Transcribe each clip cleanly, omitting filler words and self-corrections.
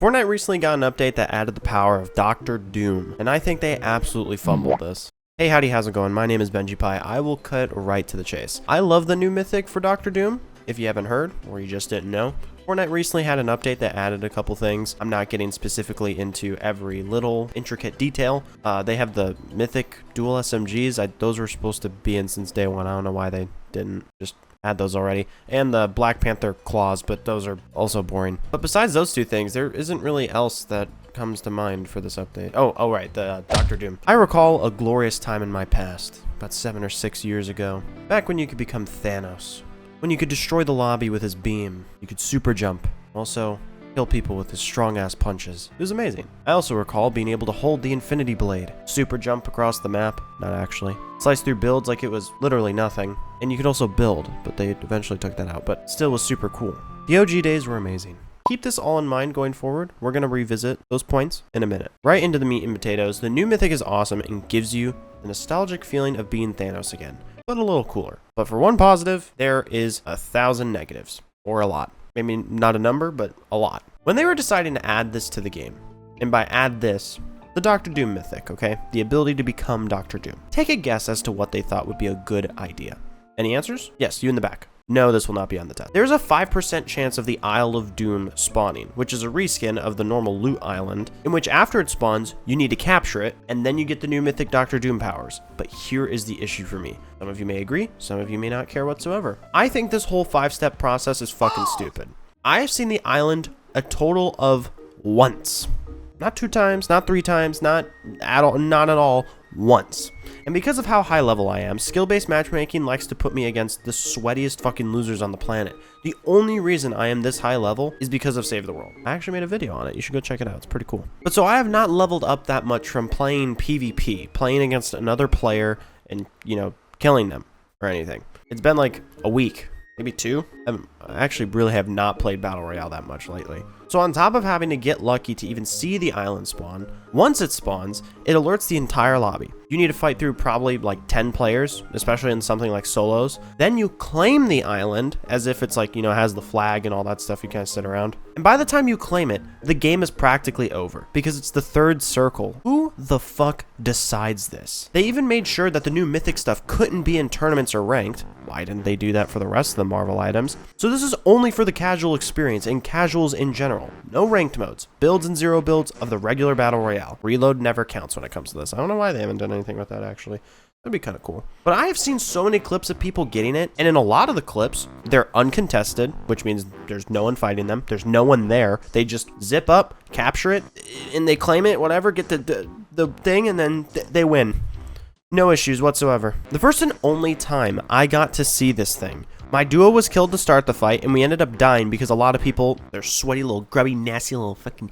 Fortnite recently got an update that added the power of Dr. Doom, and I think they absolutely fumbled this. Hey, howdy, how's it going? My name is Bennjipie. I will cut right to the chase. I love the new mythic for Dr. Doom. If you haven't heard, or you just didn't know, Fortnite recently had an update that added a couple things. I'm not getting specifically into every little intricate detail. They have the mythic dual SMGs. Those were supposed to be in since day one. I don't know why they didn't just add those already. And the Black Panther claws, but those are also boring. But besides those two things, there isn't really else that comes to mind for this update. Oh right, the Dr. Doom. I recall a glorious time in my past, about 7 or 6 years ago, back when you could become Thanos. When you could destroy the lobby with his beam, you could super jump, also kill people with his strong-ass punches. It was amazing. I also recall being able to hold the Infinity Blade, super jump across the map, not actually, slice through builds like it was literally nothing, and you could also build, but they eventually took that out, but still was super cool. The OG days were amazing. Keep this all in mind going forward. We're going to revisit those points in a minute. Right into the meat and potatoes, the new mythic is awesome and gives you the nostalgic feeling of being Thanos again, but a little cooler. But for one positive, there is 1,000 negatives, or a lot. Maybe not a number, but a lot. When they were deciding to add this to the game, and by add this, the Dr. Doom mythic, okay? The ability to become Dr. Doom. Take a guess as to what they thought would be a good idea. Any answers? Yes, you in the back. No, this will not be on the test. There's a 5% chance of the Isle of Doom spawning, which is a reskin of the normal loot island, in which after it spawns, you need to capture it, and then you get the new mythic Dr. Doom powers. But here is the issue for me. Some of you may agree, some of you may not care whatsoever. I think this whole 5-step process is fucking stupid. I have seen the island a total of once. Not 2 times, not 3 times, not at all, once. And because of how high level I am, skill-based matchmaking likes to put me against the sweatiest fucking losers on the planet. The only reason I am this high level is because of Save the World. I actually made a video on it. You should go check it out. It's pretty cool. But so I have not leveled up that much from playing PvP, playing against another player and, you know, killing them or anything. It's been like a week, maybe 2. I actually really have not played Battle Royale that much lately. So on top of having to get lucky to even see the island spawn, once it spawns, it alerts the entire lobby. You need to fight through probably like 10 players, especially in something like solos. Then you claim the island as if it's like, you know, has the flag and all that stuff you kind of sit around. And by the time you claim it, the game is practically over because it's the 3rd circle. Who the fuck decides this? They even made sure that the new mythic stuff couldn't be in tournaments or ranked. Why didn't they do that for the rest of the Marvel items? So this is only for the casual experience and casuals in general. No ranked modes, builds and 0 builds of the regular Battle Royale. Reload never counts when it comes to this. I don't know why they haven't done anything with that actually. That'd be kind of cool. But I have seen so many clips of people getting it, and in a lot of the clips, they're uncontested, which means there's no one fighting them. There's no one there. They just zip up, capture it, and they claim it, whatever, get the thing, and then they win. No issues whatsoever. The first and only time I got to see this thing, my duo was killed to start the fight, and we ended up dying because a lot of people, they're sweaty little grubby, nasty little fucking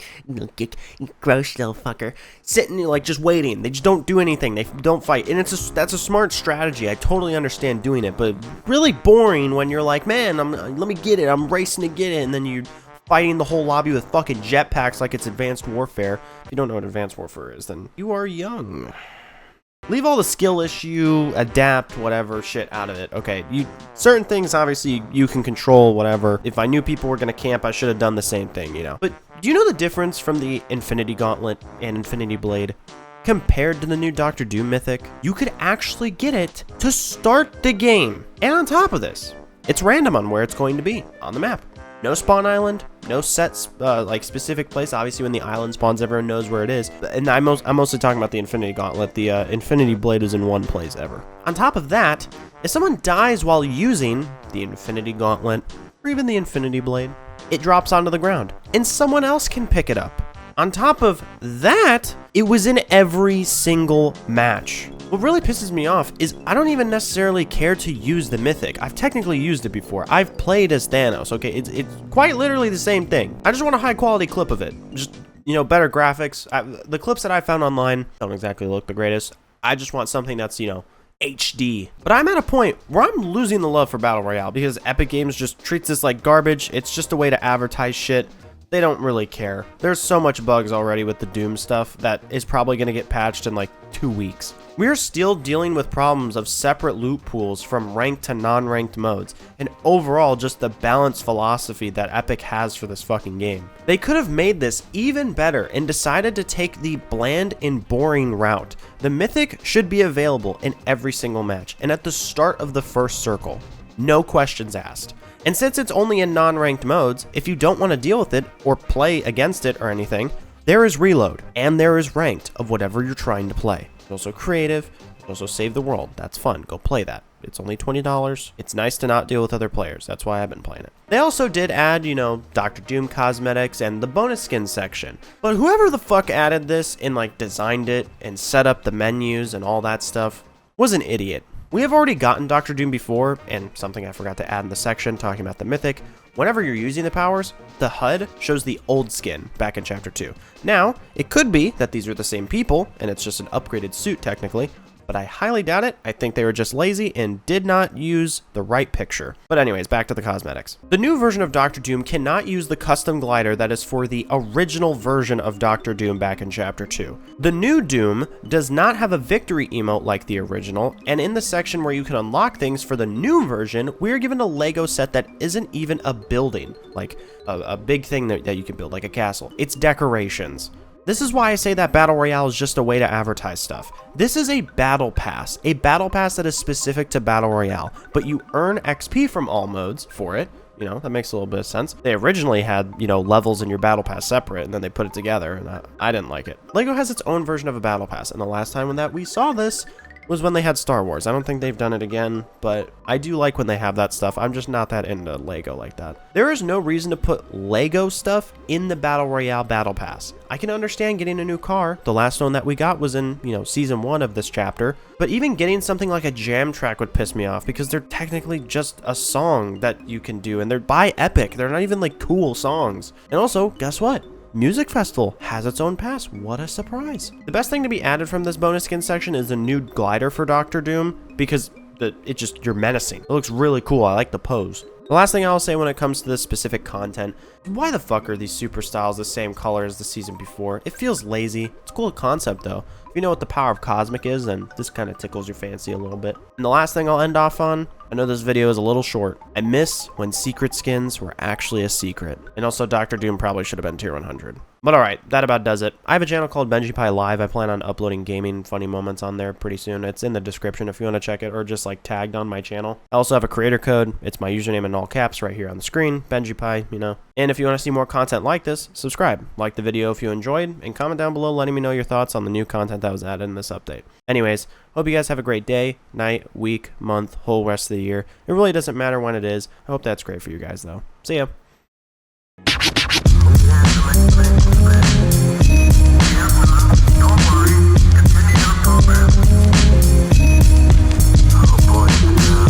gross little fucker, sitting like just waiting. They just don't do anything. They don't fight, and that's a smart strategy. I totally understand doing it, but really boring when you're like, man, let me get it. I'm racing to get it, and then you're fighting the whole lobby with fucking jetpacks like it's Advanced Warfare. If you don't know what Advanced Warfare is, then you are young. Leave all the skill issue, adapt, whatever shit out of it. Okay, certain things obviously you can control, whatever. If I knew people were gonna camp, I should have done the same thing, you know. But do you know the difference from the Infinity Gauntlet and Infinity Blade compared to the new Dr. Doom mythic? You could actually get it to start the game. And on top of this, it's random on where it's going to be on the map. No spawn island, no sets, like specific place. Obviously, when the island spawns, everyone knows where it is. And I'm mostly talking about the Infinity Gauntlet. The Infinity Blade is in one place ever. On top of that, if someone dies while using the Infinity Gauntlet, or even the Infinity Blade, it drops onto the ground, and someone else can pick it up. On top of that, it was in every single match. What really pisses me off is I don't even necessarily care to use the mythic. I've technically used it before. I've played as Thanos, okay? It's quite literally the same thing. I just want a high quality clip of it. Just, you know, better graphics. The clips that I found online don't exactly look the greatest. I just want something that's, you know, HD. But I'm at a point where I'm losing the love for Battle Royale because Epic Games just treats this like garbage. It's just a way to advertise shit. They don't really care. There's so much bugs already with the Doom stuff that is probably going to get patched in like 2 weeks. We're still dealing with problems of separate loot pools from ranked to non-ranked modes, and overall just the balanced philosophy that Epic has for this fucking game. They could have made this even better and decided to take the bland and boring route. The Mythic should be available in every single match and at the start of the first circle. No questions asked. And since it's only in non-ranked modes, if you don't want to deal with it or play against it or anything, there is reload and there is ranked of whatever you're trying to play. There's also creative, there's also save the world. That's fun. Go play that. It's only $20. It's nice to not deal with other players. That's why I've been playing it. They also did add, Dr. Doom cosmetics and the bonus skin section. But whoever the fuck added this and like designed it and set up the menus and all that stuff was an idiot. We have already gotten Dr. Doom before, and something I forgot to add in the section talking about the Mythic. Whenever you're using the powers, the HUD shows the old skin back in Chapter 2. Now, it could be that these are the same people, and it's just an upgraded suit technically, but I highly doubt it. I think they were just lazy and did not use the right picture. But anyways, back to the cosmetics. The new version of Dr. Doom cannot use the custom glider that is for the original version of Dr. Doom back in Chapter 2. The new Doom does not have a victory emote like the original, and in the section where you can unlock things for the new version, we are given a Lego set that isn't even a building, like a big thing that you can build, like a castle. It's decorations. This is why I say that Battle Royale is just a way to advertise stuff. This is a battle pass that is specific to Battle Royale, but you earn XP from all modes for it. That makes a little bit of sense. They originally had, levels in your battle pass separate, and then they put it together, and I didn't like it. LEGO has its own version of a battle pass, and the last time that we saw this was when they had Star Wars. I don't think they've done it again, but I do like when they have that stuff. I'm just not that into Lego like that. There is no reason to put Lego stuff in the Battle Royale Battle Pass. I can understand getting a new car. The last one that we got was in, Season 1 of this chapter. But even getting something like a jam track would piss me off because they're technically just a song that you can do, and they're by Epic. They're not even like cool songs. And also, guess what? Music Festival has its own pass. What a surprise. The best thing to be added from this bonus skin section is the new glider for Dr. Doom, because you're menacing. It looks really cool. I like the pose. The last thing I'll say when it comes to this specific content, why the fuck are these super styles the same color as the season before? It feels lazy. It's a cool concept though. If you know what the power of cosmic is, then this kind of tickles your fancy a little bit. And the last thing I'll end off on, I know this video is a little short. I miss when secret skins were actually a secret. And also Dr. Doom probably should have been tier 100. But alright, that about does it. I have a channel called Bennjipie Live. I plan on uploading gaming funny moments on there pretty soon. It's in the description if you want to check it, or just like tagged on my channel. I also have a creator code. It's my username in all caps right here on the screen, Bennjipie, And if you want to see more content like this, subscribe. Like the video if you enjoyed, and comment down below letting me know your thoughts on the new content that was added in this update. Anyways, hope you guys have a great day, night, week, month, whole rest of the year. It really doesn't matter when it is. I hope that's great for you guys though. See ya.